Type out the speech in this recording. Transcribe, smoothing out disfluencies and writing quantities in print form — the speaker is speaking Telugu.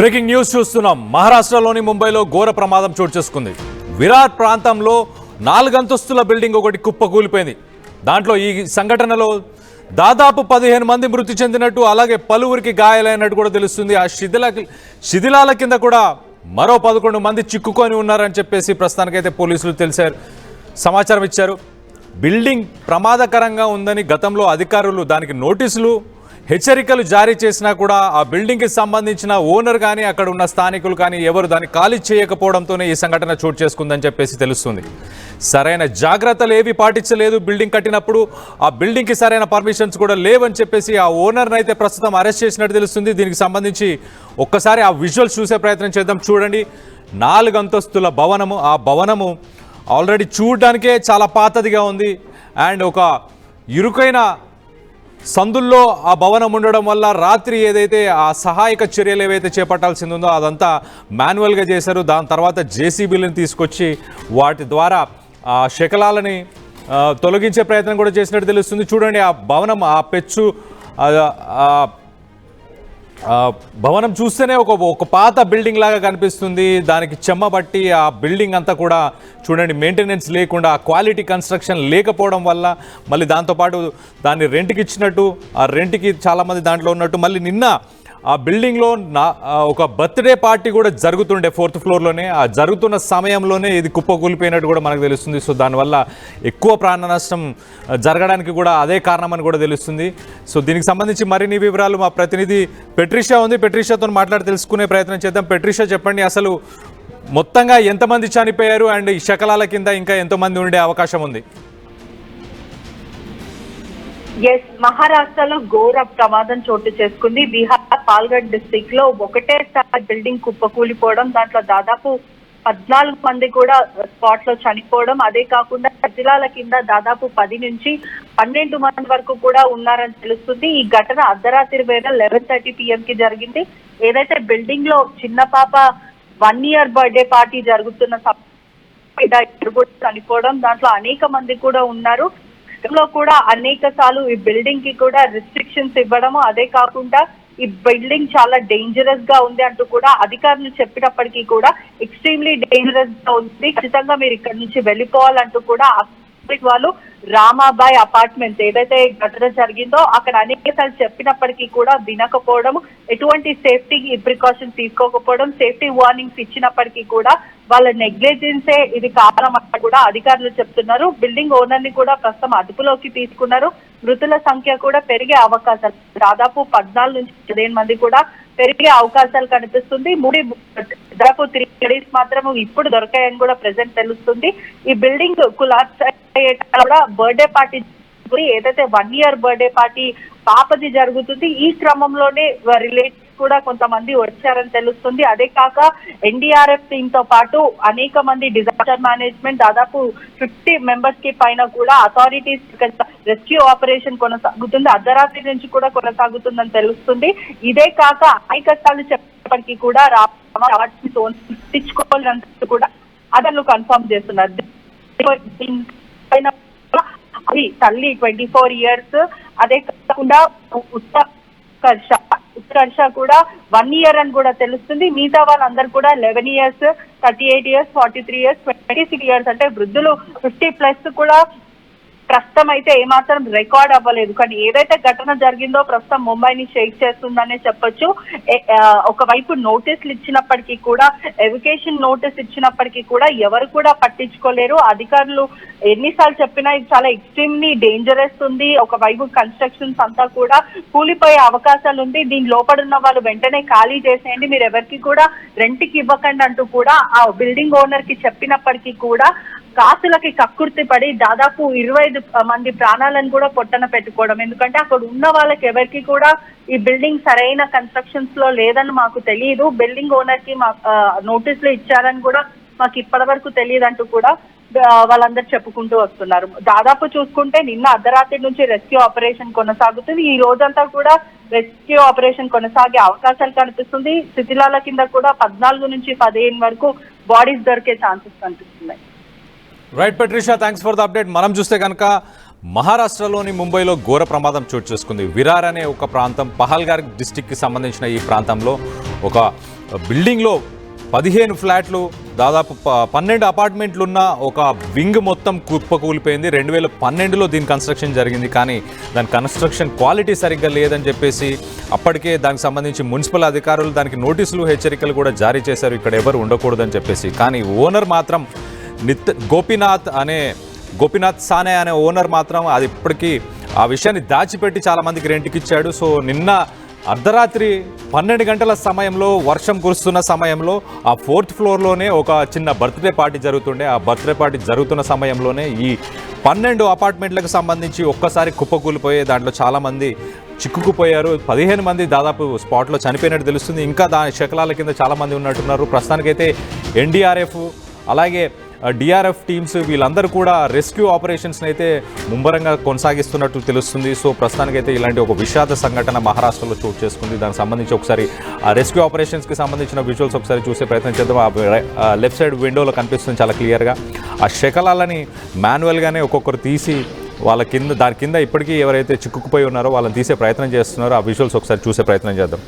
బ్రేకింగ్ న్యూస్ చూస్తున్నాం. మహారాష్ట్రలోని ముంబైలో ఘోర ప్రమాదం చోటు చేసుకుంది. విరార్ ప్రాంతంలో 4 అంతస్తుల బిల్డింగ్ ఒకటి కుప్పకూలిపోయింది. దాంట్లో ఈ సంఘటనలో దాదాపు 15 మంది మృతి చెందినట్టు, అలాగే పలువురికి గాయాలైనట్టు కూడా తెలుస్తుంది. ఆ శిథిలాల కింద కూడా మరో 11 మంది చిక్కుకొని ఉన్నారని చెప్పేసి ప్రస్తుతానికైతే పోలీసులు సమాచారం ఇచ్చారు. బిల్డింగ్ ప్రమాదకరంగా ఉందని గతంలో అధికారులు దానికి నోటీసులు, హెచ్చరికలు జారీ చేసినా కూడా ఆ బిల్డింగ్కి సంబంధించిన ఓనర్ కానీ అక్కడ ఉన్న స్థానికులు కానీ ఎవరు దాన్ని ఖాళీ చేయకపోవడంతోనే ఈ సంఘటన చోటు చేసుకుందని చెప్పేసి తెలుస్తుంది. సరైన జాగ్రత్తలు ఏవి పాటించలేదు. బిల్డింగ్ కట్టినప్పుడు ఆ బిల్డింగ్కి సరైన పర్మిషన్స్ కూడా లేవని చెప్పేసి ఆ ఓనర్ని అయితే ప్రస్తుతం అరెస్ట్ చేసినట్టు తెలుస్తుంది. దీనికి సంబంధించి ఒక్కసారి ఆ విజువల్స్ చూసే ప్రయత్నం చేద్దాం. చూడండి, 4 అంతస్తుల భవనము. ఆ భవనము ఆల్రెడీ చూడడానికే చాలా పాతదిగా ఉంది. అండ్ ఒక ఇరుకైన సందుల్లో ఆ భవనం ఉండడం వల్ల రాత్రి ఏదైతే ఆ సహాయక చర్యలు ఏవైతే చేపట్టాల్సింది ఉందో అదంతా మాన్యువల్గా చేశారు. దాని తర్వాత జేసీబీలను తీసుకొచ్చి వాటి ద్వారా ఆ శకలాలని తొలగించే ప్రయత్నం కూడా చేసినట్టు తెలుస్తుంది. చూడండి, ఆ భవనం, ఆ పెచ్చు భవనం చూస్తేనే ఒక పాత బిల్డింగ్ లాగా కనిపిస్తుంది. దానికి చెమ్మ బట్టి ఆ బిల్డింగ్ అంతా కూడా చూడండి మెయింటెనెన్స్ లేకుండా, క్వాలిటీ కన్స్ట్రక్షన్ లేకపోవడం వల్ల, మళ్ళీ దాంతోపాటు దాన్ని రెంట్కి ఇచ్చినట్టు, ఆ రెంట్కి చాలామంది దాంట్లో ఉన్నట్టు, మళ్ళీ నిన్న ఆ బిల్డింగ్లో ఒక బర్త్డే పార్టీ కూడా జరుగుతుండే 4th ఫ్లోర్లోనే. ఆ జరుగుతున్న సమయంలోనే ఇది కుప్పకూలిపోయినట్టు కూడా మనకు తెలుస్తుంది. సో దానివల్ల ఎక్కువ ప్రాణ నష్టం జరగడానికి కూడా అదే కారణమని కూడా తెలుస్తుంది. సో దీనికి సంబంధించి మరిన్ని వివరాలు మా ప్రతినిధి పెట్రిషా ఉంది. పెట్రిషాతో మాట్లాడి తెలుసుకునే ప్రయత్నం చేద్దాం. పెట్రిషా, చెప్పండి, అసలు మొత్తంగా ఎంతమంది చనిపోయారు అండ్ ఈ శకలాల కింద ఇంకా ఎంతమంది ఉండే అవకాశం ఉంది? మహారాష్ట్రలో ఘోర ప్రమాదం చోటు చేసుకుంది. బీహార్ పాల్గఢ్ డిస్ట్రిక్ట్ లో ఒకటేసారి బిల్డింగ్ కుప్పకూలిపోవడం, దాంట్లో దాదాపు 14 మంది కూడా స్పాట్ లో చనిపోవడం. అదే కాకుండా శిథిలాల కింద దాదాపు 10 నుంచి 12 మంది వరకు కూడా ఉన్నారని తెలుస్తుంది. ఈ ఘటన అర్ధరాత్రి వేళ 11:30 PM కి జరిగింది. ఏదైతే బిల్డింగ్ లో చిన్న పాప 1 year బర్త్డే పార్టీ జరుగుతున్న చనిపోవడం, దాంట్లో అనేక మంది కూడా ఉన్నారు. లో కూడా అనేక సార్లు ఈ బిల్డింగ్ కి కూడా రిస్ట్రిక్షన్స్ ఇవ్వడము, అదే కాకుండా ఈ బిల్డింగ్ చాలా డేంజరస్ గా ఉంది అంటూ కూడా అధికారులు చెప్పినప్పటికీ కూడా ఎక్స్ట్రీమ్లీ డేంజరస్ గా ఉంది, ఖచ్చితంగా మీరు ఇక్కడ నుంచి వెళ్ళిపోవాలంటూ కూడా వాళ్ళు రామాబాయ్ అపార్ట్మెంట్స్ ఏదైతే ఘటన జరిగిందో అక్కడ అనేక సార్లు చెప్పినప్పటికీ కూడా వినకపోవడం, ఎటువంటి సేఫ్టీ ప్రికాషన్స్ తీసుకోకపోవడం, సేఫ్టీ వార్నింగ్స్ ఇచ్చినప్పటికీ కూడా వాళ్ళ నెగ్లిజెన్సే ఇది కారణం అని కూడా అధికారులు చెప్తున్నారు. బిల్డింగ్ ఓనర్ ని కూడా ప్రస్తుతం అదుపులోకి తీసుకున్నారు. మృతుల సంఖ్య కూడా పెరిగే అవకాశాలు, దాదాపు 14 నుంచి 15 మంది కూడా పెరిగే అవకాశాలు కనిపిస్తుంది. దాదాపు 3 bodies మాత్రం ఇప్పుడు దొరికాయని కూడా ప్రెసెంట్ తెలుస్తుంది. ఈ బిల్డింగ్ కులాప్స్ కూడా బర్త్డే పార్టీ ఏదైతే 1 year బర్త్డే పార్టీ పాపది జరుగుతుంది. ఈ క్రమంలోనే రిలేటివ్స్ కూడా కొంతమంది వచ్చారని తెలుస్తుంది. అదే కాక NDRF టీమ్ తో పాటు అనేక మంది డిజాస్టర్ మేనేజ్మెంట్ దాదాపు 50 మెంబర్స్ కి పైన కూడా అథారిటీస్ రెస్క్యూ ఆపరేషన్ కొనసాగుతుంది. అర్ధరాత్రి నుంచి కూడా కొనసాగుతుందని తెలుస్తుంది. ఇదే కాక అనేక సార్లు చెప్పినప్పటికీ కూడా తెచ్చుకోవాలంటూ కూడా అదర్లు కన్ఫర్మ్ చేస్తున్నారు. అది తల్లి 24 years, అదే కాకుండా ఉత్కర్ష కూడా 1 year అని కూడా తెలుస్తుంది. మిగతా వాళ్ళందరూ కూడా 11 years, 38 years, 43 years, 26 years, అంటే వృద్ధులు 50+ కూడా ప్రస్తుతం అయితే ఏమాత్రం రికార్డ్ అవ్వలేదు. కానీ ఏదైతే ఘటన జరిగిందో ప్రస్తుతం ముంబైని షేక్ చేస్తుందనే చెప్పొచ్చు. ఒకవైపు నోటీసులు ఇచ్చినప్పటికీ కూడా, ఎడ్యుకేషన్ నోటీస్ ఇచ్చినప్పటికీ కూడా ఎవరు కూడా పట్టించుకోలేరు. అధికారులు ఎన్నిసార్లు చెప్పినా ఇది చాలా ఎక్స్ట్రీమ్లీ డేంజరస్ ఉంది, ఒకవైపు కన్స్ట్రక్షన్స్ అంతా కూడా కూలిపోయే అవకాశాలు ఉంది, దీని లోపడున్న వాళ్ళు వెంటనే ఖాళీ చేసేయండి, మీరు ఎవరికి కూడా రెంట్కి ఇవ్వకండి అంటూ కూడా ఆ బిల్డింగ్ ఓనర్ కి చెప్పినప్పటికీ కూడా కాసులకి కక్కుర్తి పడి దాదాపు 25 మంది ప్రాణాలను కూడా పొట్టన పెట్టుకోవడం. ఎందుకంటే అక్కడ ఉన్న వాళ్ళకి ఎవరికి కూడా ఈ బిల్డింగ్ సరైన కన్స్ట్రక్షన్స్ లో లేదని మాకు తెలియదు, బిల్డింగ్ ఓనర్ కి నోటీసులు ఇచ్చారని కూడా మాకు ఇప్పటి వరకు తెలియదు అంటూ కూడా వాళ్ళందరూ చెప్పుకుంటూ వస్తున్నారు. దాదాపు చూసుకుంటే నిన్న అర్ధరాత్రి నుంచి రెస్క్యూ ఆపరేషన్ కొనసాగుతుంది. ఈ రోజంతా కూడా రెస్క్యూ ఆపరేషన్ కొనసాగే అవకాశాలు కనిపిస్తుంది. శిథిలాల కింద కూడా 14 నుంచి 15 వరకు బాడీస్ దొరికే ఛాన్సెస్ కనిపిస్తున్నాయి. Right పెట్రిషా, thanks for the update. మనం చూస్తే కనుక మహారాష్ట్రలోని ముంబైలో ఘోర ప్రమాదం చోటు చేసుకుంది. విరార్ అనే ఒక ప్రాంతం, పహల్గార్ డిస్టిక్కి సంబంధించిన ఈ ప్రాంతంలో ఒక బిల్డింగ్లో 15 ఫ్లాట్లు దాదాపు 12 అపార్ట్మెంట్లు ఉన్న ఒక వింగ్ మొత్తం కుప్పకూలిపోయింది. 2012లో దీని కన్స్ట్రక్షన్ జరిగింది, కానీ దాని కన్స్ట్రక్షన్ క్వాలిటీ సరిగ్గా లేదని చెప్పేసి అప్పటికే దానికి సంబంధించి మున్సిపల్ అధికారులు దానికి నోటీసులు హెచ్చరికలు కూడా జారీ చేశారు, ఇక్కడ ఎవరు ఉండకూడదని చెప్పేసి. కానీ ఓనర్ మాత్రం గోపీనాథ్ సానే అనే ఓనర్ మాత్రం అది ఇప్పటికీ ఆ విషయాన్ని దాచిపెట్టి చాలామందికి రెంట్కి ఇచ్చాడు. సో నిన్న అర్ధరాత్రి 12 గంటల సమయంలో వర్షం కురుస్తున్న సమయంలో ఆ 4th ఫ్లోర్లోనే ఒక చిన్న బర్త్డే పార్టీ జరుగుతుండే. ఆ బర్త్డే పార్టీ జరుగుతున్న సమయంలోనే ఈ 12 అపార్ట్మెంట్లకు సంబంధించి ఒక్కసారి కుప్పకూలిపోయే దాంట్లో చాలామంది చిక్కుకుపోయారు. 15 మంది దాదాపు స్పాట్లో చనిపోయినట్టు తెలుస్తుంది. ఇంకా దాని శకలాల కింద చాలామంది ఉన్నట్టున్నారు. ప్రస్తుతానికైతే ఎన్డీఆర్ఎఫ్ అలాగే డిఆర్ఎఫ్ టీమ్స్ వీళ్ళందరూ కూడా రెస్క్యూ ఆపరేషన్స్ని అయితే ముమ్మరంగా కొనసాగిస్తున్నట్టు తెలుస్తుంది. సో ప్రస్తుతానికైతే ఇలాంటి ఒక విషాద సంఘటన మహారాష్ట్రలో చోటు చేసుకుంది. దానికి సంబంధించి ఒకసారి ఆ రెస్క్యూ ఆపరేషన్స్కి సంబంధించిన విజువల్స్ ఒకసారి చూసే ప్రయత్నం చేద్దాం. ఆ లెఫ్ట్ సైడ్ విండోలో కనిపిస్తుంది చాలా క్లియర్గా. ఆ శకలాలని మాన్యువల్గానే ఒక్కొక్కరు తీసి వాళ్ళ కింద దాని కింద ఇప్పటికీ ఎవరైతే చిక్కుకుపోయి ఉన్నారో వాళ్ళని తీసే ప్రయత్నం చేస్తున్నారో ఆ విజువల్స్ ఒకసారి చూసే ప్రయత్నం చేద్దాం.